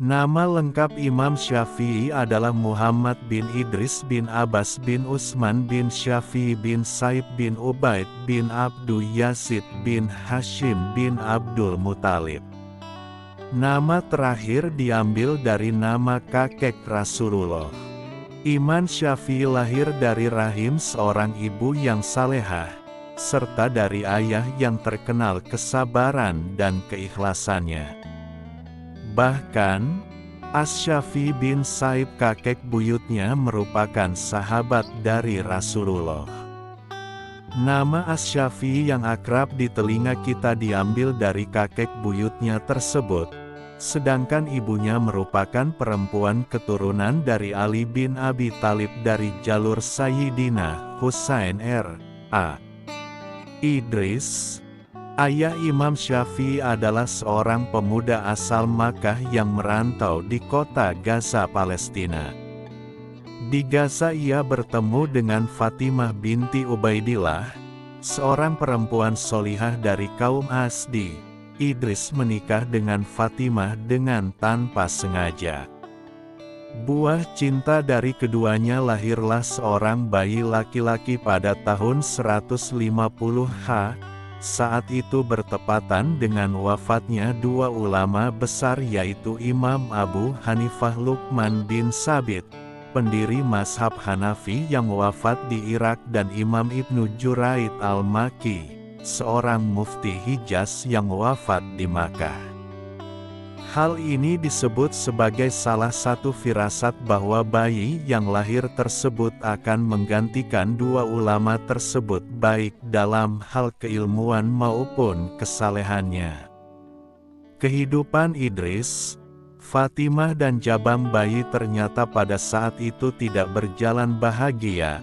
Nama lengkap Imam Syafi'i adalah Muhammad bin Idris bin Abbas bin Utsman bin Syafi'i bin Saib bin Ubaid bin Abdu Yazid bin Hashim bin Abdul Muthalib. Nama terakhir diambil dari nama kakek Rasulullah. Imam Syafi'i lahir dari rahim seorang ibu yang salehah, serta dari ayah yang terkenal kesabaran dan keikhlasannya. Bahkan, Asy-Syafi'i bin Saib kakek buyutnya merupakan sahabat dari Rasulullah. Nama Asy-Syafi'i yang akrab di telinga kita diambil dari kakek buyutnya tersebut, sedangkan ibunya merupakan perempuan keturunan dari Ali bin Abi Thalib dari jalur Sayyidina Husain R.A. Idris. Ayah Imam Syafi'i adalah seorang pemuda asal Makkah yang merantau di kota Gaza, Palestina. Di Gaza ia bertemu dengan Fatimah binti Ubaidillah, seorang perempuan solihah dari kaum Asdi. Idris menikah dengan Fatimah dengan tanpa sengaja. Buah cinta dari keduanya lahirlah seorang bayi laki-laki pada tahun 150 saat itu bertepatan dengan wafatnya dua ulama besar yaitu Imam Abu Hanifah Luqman bin Sabit, pendiri mazhab Hanafi yang wafat di Irak, dan Imam Ibnu Juraid al-Makki, seorang mufti Hijaz yang wafat di Makkah. Hal ini disebut sebagai salah satu firasat bahwa bayi yang lahir tersebut akan menggantikan dua ulama tersebut baik dalam hal keilmuan maupun kesalehannya. Kehidupan Idris, Fatimah dan jabang bayi ternyata pada saat itu tidak berjalan bahagia.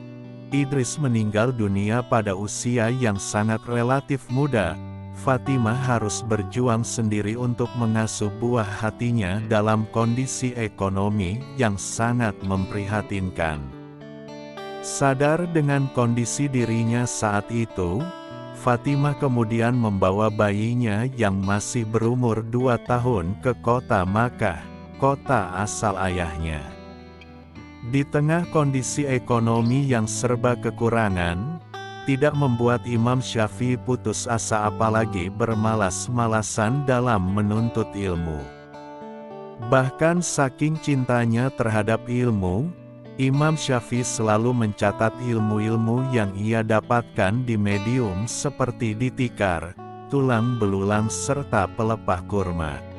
Idris meninggal dunia pada usia yang sangat relatif muda. Fatimah harus berjuang sendiri untuk mengasuh buah hatinya dalam kondisi ekonomi yang sangat memprihatinkan. Sadar dengan kondisi dirinya saat itu, Fatimah kemudian membawa bayinya yang masih berumur 2 tahun ke kota Makkah, kota asal ayahnya. Di tengah kondisi ekonomi yang serba kekurangan, tidak membuat Imam Syafi'i putus asa apalagi bermalas-malasan dalam menuntut ilmu. Bahkan saking cintanya terhadap ilmu, Imam Syafi'i selalu mencatat ilmu-ilmu yang ia dapatkan di medium seperti di tikar, tulang belulang serta pelepah kurma.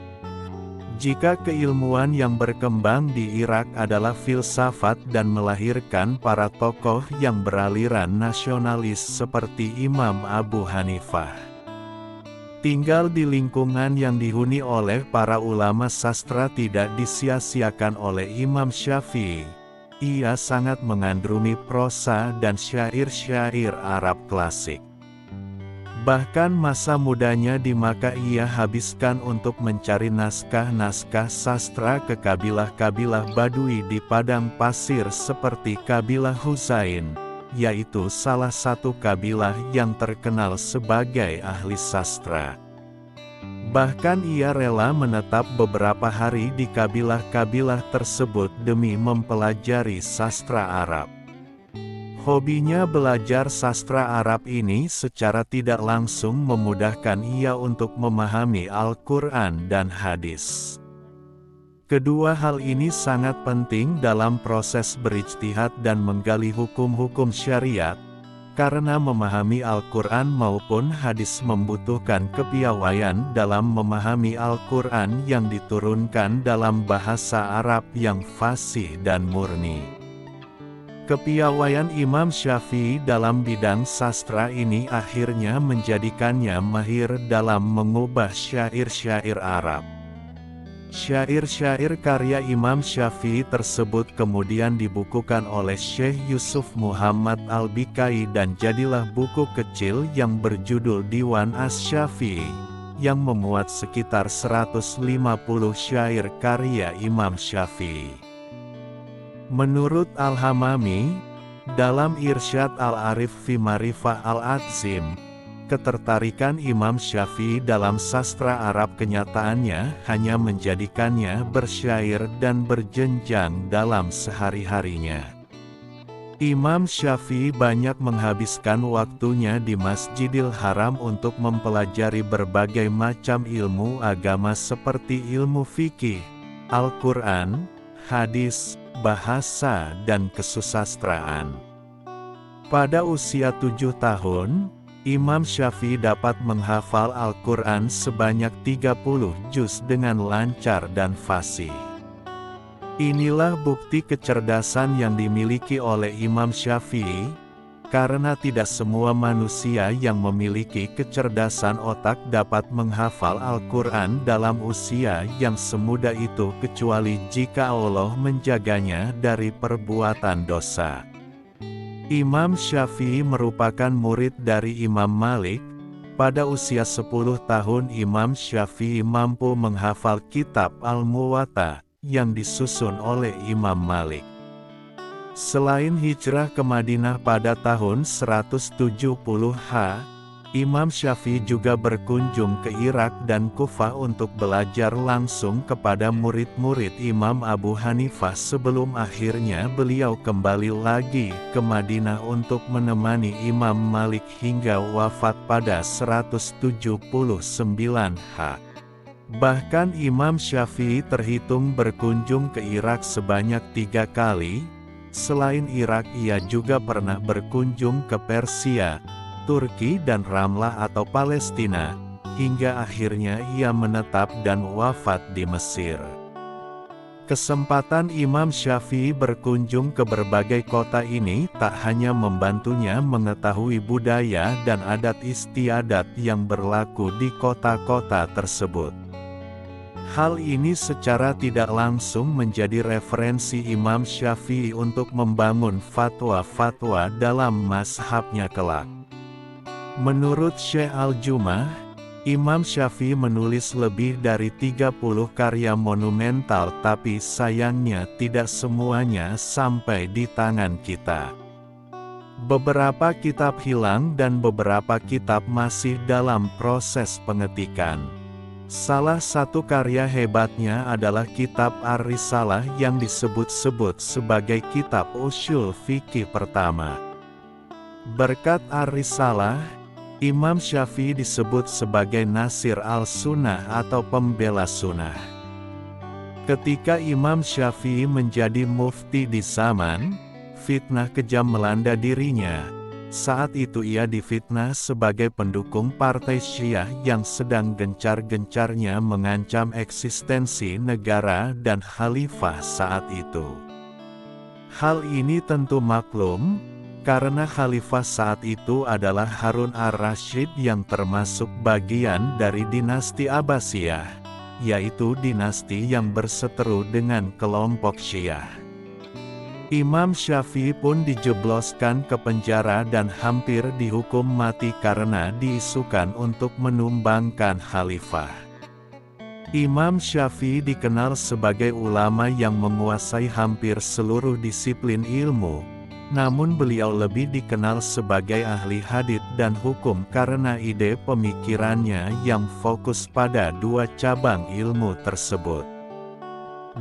Jika keilmuan yang berkembang di Irak adalah filsafat dan melahirkan para tokoh yang beraliran nasionalis seperti Imam Abu Hanifah. Tinggal di lingkungan yang dihuni oleh para ulama sastra tidak disia-siakan oleh Imam Syafi'i. Ia sangat mengandrumi prosa dan syair-syair Arab klasik. Bahkan masa mudanya di Makkah ia habiskan untuk mencari naskah-naskah sastra ke kabilah-kabilah Badui di padang pasir seperti kabilah Huzain, yaitu salah satu kabilah yang terkenal sebagai ahli sastra. Bahkan ia rela menetap beberapa hari di kabilah-kabilah tersebut demi mempelajari sastra Arab. Hobinya belajar sastra Arab ini secara tidak langsung memudahkan ia untuk memahami Al-Quran dan hadis. Kedua hal ini sangat penting dalam proses berijtihad dan menggali hukum-hukum syariat, karena memahami Al-Quran maupun hadis membutuhkan kepiawaian dalam memahami Al-Quran yang diturunkan dalam bahasa Arab yang fasih dan murni. Kepiawaian Imam Syafi'i dalam bidang sastra ini akhirnya menjadikannya mahir dalam mengubah syair-syair Arab. Syair-syair karya Imam Syafi'i tersebut kemudian dibukukan oleh Syekh Yusuf Muhammad Al-Bikai dan jadilah buku kecil yang berjudul Diwan Asy-Syafi'i, yang memuat sekitar 150 syair karya Imam Syafi'i. Menurut Al-Hamami, dalam Irsyad Al-Arif fi Ma'rifah Al-Adzim, ketertarikan Imam Syafi'i dalam sastra Arab kenyataannya hanya menjadikannya bersyair dan berjenjang dalam sehari-harinya. Imam Syafi'i banyak menghabiskan waktunya di Masjidil Haram untuk mempelajari berbagai macam ilmu agama seperti ilmu fikih, Al-Quran, hadis, bahasa dan kesusastraan. Pada usia 7 tahun, Imam Syafi'i dapat menghafal Al-Quran sebanyak 30 juz dengan lancar dan fasih. Inilah bukti kecerdasan yang dimiliki oleh Imam Syafi'i, karena tidak semua manusia yang memiliki kecerdasan otak dapat menghafal Al-Quran dalam usia yang semuda itu kecuali jika Allah menjaganya dari perbuatan dosa. Imam Syafi'i merupakan murid dari Imam Malik. Pada usia 10 tahun Imam Syafi'i mampu menghafal kitab Al-Muwatta yang disusun oleh Imam Malik. Selain hijrah ke Madinah pada tahun 170 Imam Syafi'i juga berkunjung ke Irak dan Kufah untuk belajar langsung kepada murid-murid Imam Abu Hanifah sebelum akhirnya beliau kembali lagi ke Madinah untuk menemani Imam Malik hingga wafat pada 179 Bahkan Imam Syafi'i terhitung berkunjung ke Irak sebanyak 3 kali. Selain Irak ia juga pernah berkunjung ke Persia, Turki dan Ramlah atau Palestina, hingga akhirnya ia menetap dan wafat di Mesir. Kesempatan Imam Syafi'i berkunjung ke berbagai kota ini tak hanya membantunya mengetahui budaya dan adat istiadat yang berlaku di kota-kota tersebut. Hal ini secara tidak langsung menjadi referensi Imam Syafi'i untuk membangun fatwa-fatwa dalam mazhabnya kelak. Menurut Syekh Al-Jumah, Imam Syafi'i menulis lebih dari 30 karya monumental tapi sayangnya tidak semuanya sampai di tangan kita. Beberapa kitab hilang dan beberapa kitab masih dalam proses pengetikan. Salah satu karya hebatnya adalah kitab Ar-Risalah yang disebut-sebut sebagai kitab ushul fikih pertama. Berkat Ar-Risalah, Imam Syafi'i disebut sebagai Nasir al-Sunnah atau pembela sunnah. Ketika Imam Syafi'i menjadi mufti di zaman, fitnah kejam melanda dirinya. Saat itu ia difitnah sebagai pendukung partai Syiah yang sedang gencar-gencarnya mengancam eksistensi negara dan khalifah saat itu. Hal ini tentu maklum, karena khalifah saat itu adalah Harun ar-Rasyid yang termasuk bagian dari dinasti Abbasiyah, yaitu dinasti yang berseteru dengan kelompok Syiah. Imam Syafi'i pun dijebloskan ke penjara dan hampir dihukum mati karena diisukan untuk menumbangkan khalifah. Imam Syafi'i dikenal sebagai ulama yang menguasai hampir seluruh disiplin ilmu. Namun beliau lebih dikenal sebagai ahli hadits dan hukum karena ide pemikirannya yang fokus pada 2 cabang ilmu tersebut.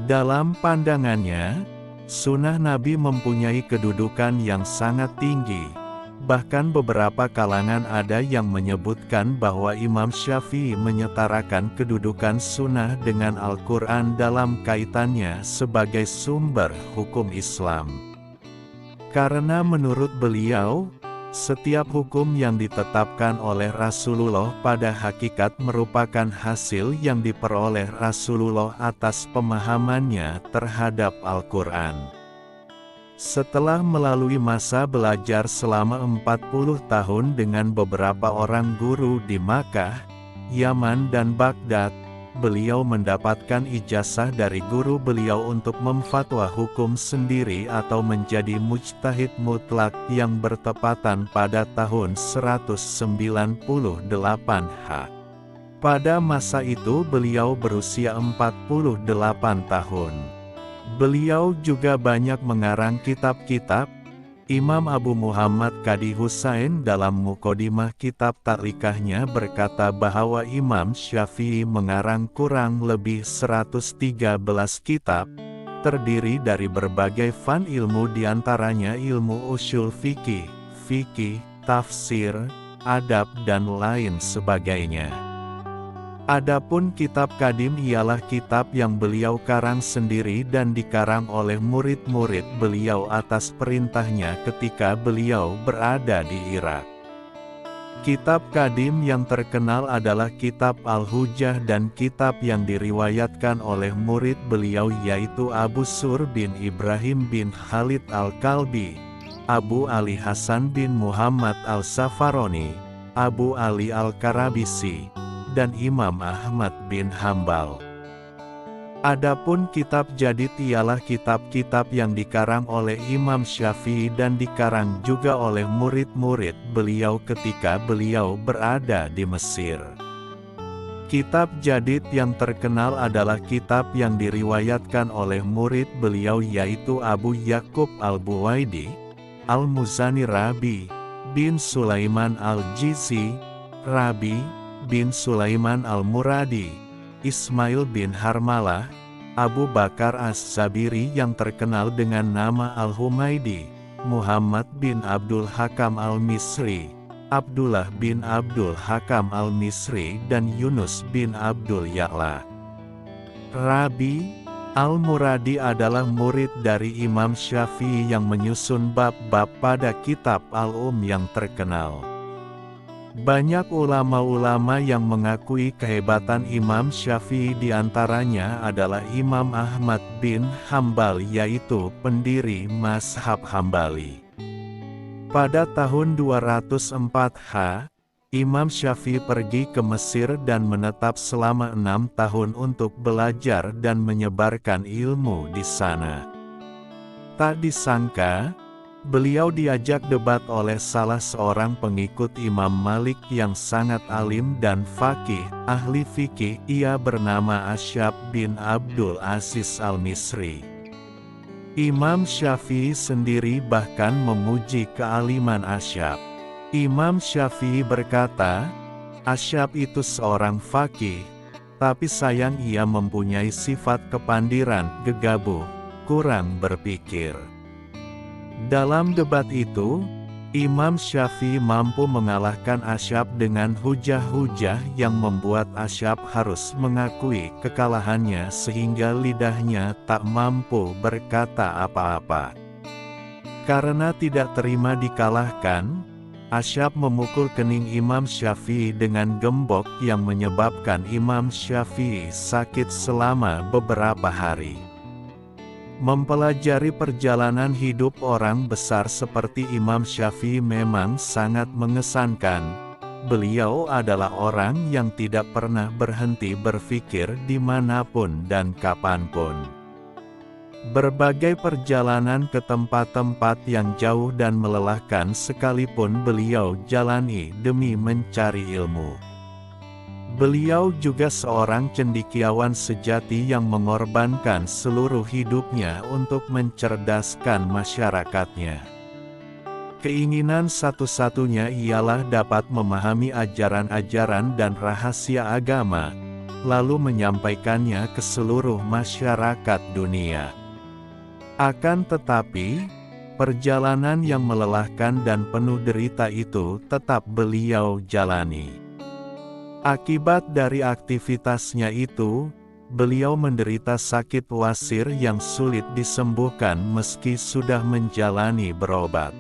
Dalam pandangannya, sunnah Nabi mempunyai kedudukan yang sangat tinggi. Bahkan beberapa kalangan ada yang menyebutkan bahwa Imam Syafi'i menyetarakan kedudukan sunnah dengan Al-Quran dalam kaitannya sebagai sumber hukum Islam. Karena menurut beliau, setiap hukum yang ditetapkan oleh Rasulullah pada hakikat merupakan hasil yang diperoleh Rasulullah atas pemahamannya terhadap Al-Quran. Setelah melalui masa belajar selama 40 tahun dengan beberapa orang guru di Makkah, Yaman dan Baghdad, beliau mendapatkan ijazah dari guru beliau untuk memfatwa hukum sendiri atau menjadi mujtahid mutlak yang bertepatan pada tahun 198 Pada masa itu beliau berusia 48 tahun. Beliau juga banyak mengarang kitab-kitab. Imam Abu Muhammad Qadi Husain dalam Muqaddimah kitab Takrikahnya berkata bahwa Imam Syafi'i mengarang kurang lebih 113 kitab, terdiri dari berbagai fan ilmu diantaranya ilmu usul fikih, tafsir, adab dan lain sebagainya. Adapun kitab Qadim ialah kitab yang beliau karang sendiri dan dikarang oleh murid-murid beliau atas perintahnya ketika beliau berada di Irak. Kitab Qadim yang terkenal adalah kitab Al-Hujjah dan kitab yang diriwayatkan oleh murid beliau yaitu Abu Sur bin Ibrahim bin Khalid Al-Kalbi, Abu Ali Hasan bin Muhammad Al-Safaroni, Abu Ali Al-Karabisi, dan Imam Ahmad bin Hambal. Adapun kitab Jadid ialah kitab-kitab yang dikarang oleh Imam Syafi'i dan dikarang juga oleh murid-murid beliau ketika beliau berada di Mesir. Kitab Jadid yang terkenal adalah kitab yang diriwayatkan oleh murid beliau yaitu Abu Yakub Al-Buwaidi, Al-Muzani Rabi bin Sulaiman Al-Jizi, Rabi bin Sulaiman Al-Muradi, Ismail bin Harmalah, Abu Bakar As-Zabiri yang terkenal dengan nama Al-Humaidi, Muhammad bin Abdul Hakam Al-Misri, Abdullah bin Abdul Hakam Al-Misri dan Yunus bin Abdul Ya'la. Rabi Al-Muradi adalah murid dari Imam Syafi'i yang menyusun bab-bab pada kitab Al-Um yang terkenal. Banyak ulama-ulama yang mengakui kehebatan Imam Syafi'i diantaranya adalah Imam Ahmad bin Hambal yaitu pendiri mazhab Hambali. Pada tahun 204 Imam Syafi'i pergi ke Mesir dan menetap selama 6 tahun untuk belajar dan menyebarkan ilmu di sana. Tak disangka, beliau diajak debat oleh salah seorang pengikut Imam Malik yang sangat alim dan faqih, ahli fikih. Ia bernama Asy'ab bin Abdul Aziz Al-Misri. Imam Syafi'i sendiri bahkan memuji kealiman Asy'ab. Imam Syafi'i berkata, Asy'ab itu seorang faqih, tapi sayang ia mempunyai sifat kepandiran, gegabah, kurang berpikir. Dalam debat itu, Imam Syafi'i mampu mengalahkan Asy'ab dengan hujah-hujah yang membuat Asy'ab harus mengakui kekalahannya sehingga lidahnya tak mampu berkata apa-apa. Karena tidak terima dikalahkan, Asy'ab memukul kening Imam Syafi'i dengan gembok yang menyebabkan Imam Syafi'i sakit selama beberapa hari. Mempelajari perjalanan hidup orang besar seperti Imam Syafi'i memang sangat mengesankan. Beliau adalah orang yang tidak pernah berhenti berpikir dimanapun dan kapanpun. Berbagai perjalanan ke tempat-tempat yang jauh dan melelahkan sekalipun beliau jalani demi mencari ilmu. Beliau juga seorang cendekiawan sejati yang mengorbankan seluruh hidupnya untuk mencerdaskan masyarakatnya. Keinginan satu-satunya ialah dapat memahami ajaran-ajaran dan rahasia agama, lalu menyampaikannya ke seluruh masyarakat dunia. Akan tetapi, perjalanan yang melelahkan dan penuh derita itu tetap beliau jalani. Akibat dari aktivitasnya itu, beliau menderita sakit wasir yang sulit disembuhkan meski sudah menjalani berobat.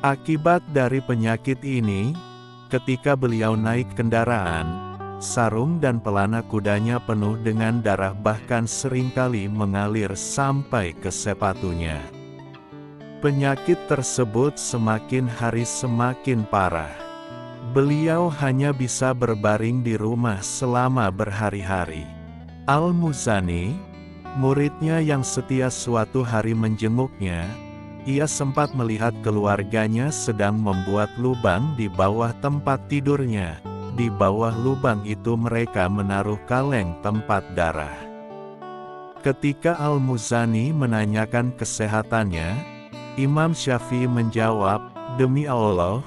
Akibat dari penyakit ini, ketika beliau naik kendaraan, sarung dan pelana kudanya penuh dengan darah bahkan seringkali mengalir sampai ke sepatunya. Penyakit tersebut semakin hari semakin parah. Beliau hanya bisa berbaring di rumah selama berhari-hari. Al-Muzani, muridnya yang setia suatu hari menjenguknya, ia sempat melihat keluarganya sedang membuat lubang di bawah tempat tidurnya. Di bawah lubang itu mereka menaruh kaleng tempat darah. Ketika Al-Muzani menanyakan kesehatannya, Imam Syafi'i menjawab, "Demi Allah,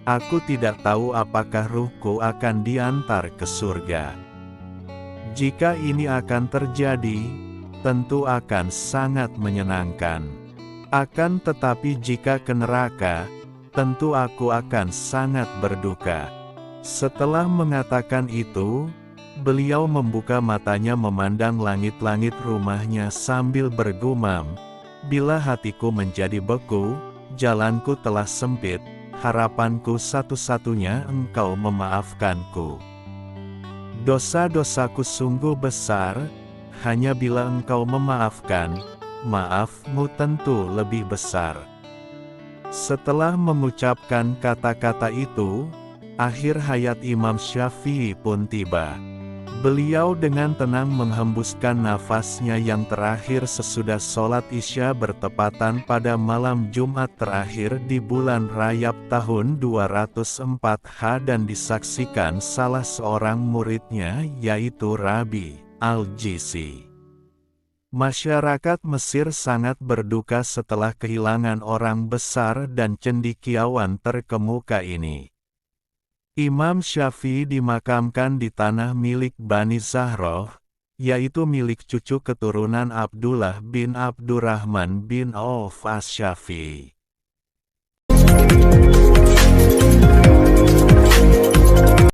aku tidak tahu apakah ruhku akan diantar ke surga. Jika ini akan terjadi, tentu akan sangat menyenangkan. Akan tetapi jika ke neraka, tentu aku akan sangat berduka." Setelah mengatakan itu, beliau membuka matanya memandang langit-langit rumahnya sambil bergumam, "Bila hatiku menjadi beku, jalanku telah sempit, harapanku satu-satunya Engkau memaafkanku. Dosa-dosaku sungguh besar, hanya bila Engkau memaafkan, maafmu tentu lebih besar." Setelah mengucapkan kata-kata itu, akhir hayat Imam Syafi'i pun tiba. Beliau dengan tenang menghembuskan nafasnya yang terakhir sesudah sholat Isya bertepatan pada malam Jumat terakhir di bulan Rajab tahun 204 dan disaksikan salah seorang muridnya yaitu Rabi Al-Jisi. Masyarakat Mesir sangat berduka setelah kehilangan orang besar dan cendekiawan terkemuka ini. Imam Syafi'i dimakamkan di tanah milik Bani Zahroh, yaitu milik cucu keturunan Abdullah bin Abdurrahman bin Auf Asy-Syafi'i.